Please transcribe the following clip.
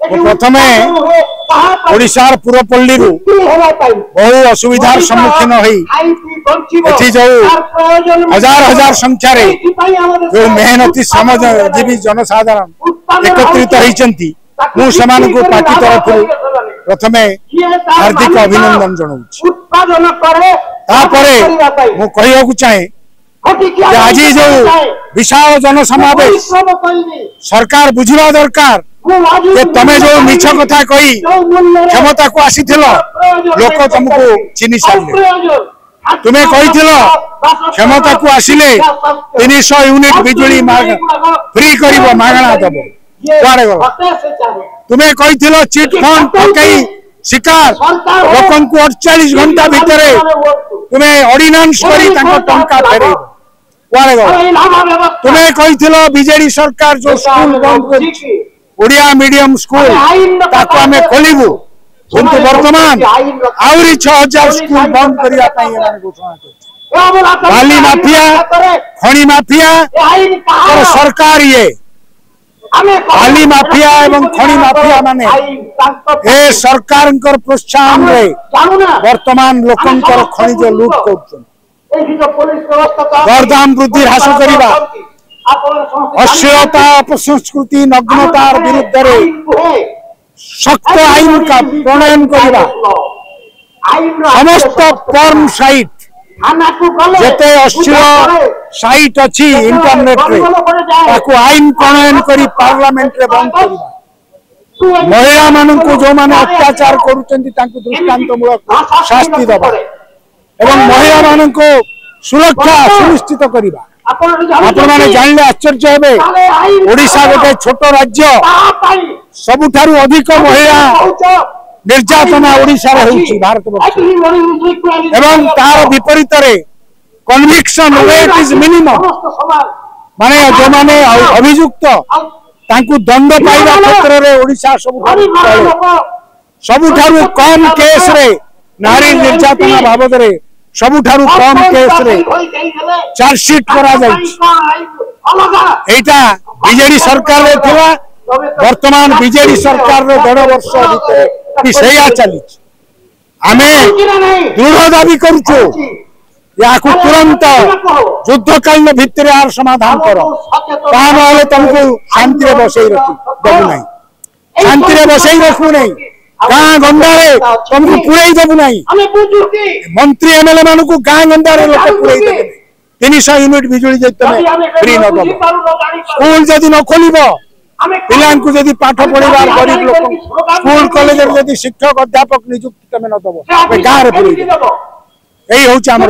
प्रथमे ओडिशार पुरपल्ली बहु असुविधार सम्मुखीन होती जो हजार हजार संख्यार जो मेहनती श्रमजीवी जनसाधारण एकत्रित होती पार्टी तरफ प्रथमे हार्दिक अभिनंदन जनाऊँ कहू चाहे आज जो विशाल जनसमावेश सरकार बुझा दरकार तमे जो मिछ कथा कही क्षमता को आसी लोक तुमको चिन्ह सारे तुम्हें कही क्षमता को आसिले 300 यूनिट बिजुली फ्री कर मागणा दब कुआड़े गल तुम्हें कही चिट फंड पकई शिकार लोक 48 घंटा भितर तुम्हें ऑर्डिनेंस टंका फेर कुआड़े गल तुम्हें कही बीजेडी सरकार जो स्कूल बंद कर ओडिया मीडियम स्कूल ताको आमे खोलिबु किंतु वर्तमान आउरी 6000 स्कूल बंद करिया पई घोषणा कर बाली माफिया खणी माफिया और सरकार ये बाली माफिया एवं खणी माफिया माने ए सरकार प्रोत्साहन रे वर्तमान लोकंकर खनिज लूट करछन दरदाम वृद्धि ह्रास करिबा अश्लीलता अपसंस्कृति नग्नतार विरुद्ध शक्त आईन का प्रणयन करवा समस्त पर्न साइट जेते अश्लील साइट अच्छी इंटरनेट रे ताकू आईन प्रणयन करी पार्लियामेंट रे बंद करवा महिला मानकू जो माने अत्याचार करूचंती तांकू दृष्टांतमूलक शास्ति दबा एवं महिला मानकू सुरक्षा सुनिश्चित करवा आपण माने जानले आश्चर्य हेबे ओडिशा गोटे छोट राज्य सबुठारु अधिक महिला निर्यातना ओडिशा रे होउची भारत वर्ष एवं तार विपरीत रे कन्विक्शन रेट इज मिनिमम माने जो माने अभियुक्त तांकु दंड पाइबा क्षेत्र रे ओडिशा सबुठारु कम केस रे नारी निर्यातना बाबद रे सबुठारु कम केस रे चार्जशीट करा एटा बीजेडी सरकार रे थिला वर्तमान बीजेडी सरकार रो 1.5 वर्ष भितर सेया चली आमे दृढ़ दाबी करूछु याकू तुरंत युद्धकालीन भितर यार समाधान करो ता नले तुमको शांति रे बसई रखू दबु नहीं शांति रे बसई रखू नहीं गाँ गंडारे तुमको पुरई देबु नहीं मंत्री एमएलए मान को गाँ गंडारे लोक पुरई देबे 300 यूनिट बिजुली जे तमे फ्री न दबो स्कूल जदी न खोलिबो पिलान को जदी पाठ पढिबार गरीब लोक स्कूल कॉलेज रे जदी शिक्षक अध्यापक नियुक्ति तमे न दबो गाँ रे पुरई देबो एई होउछ हमर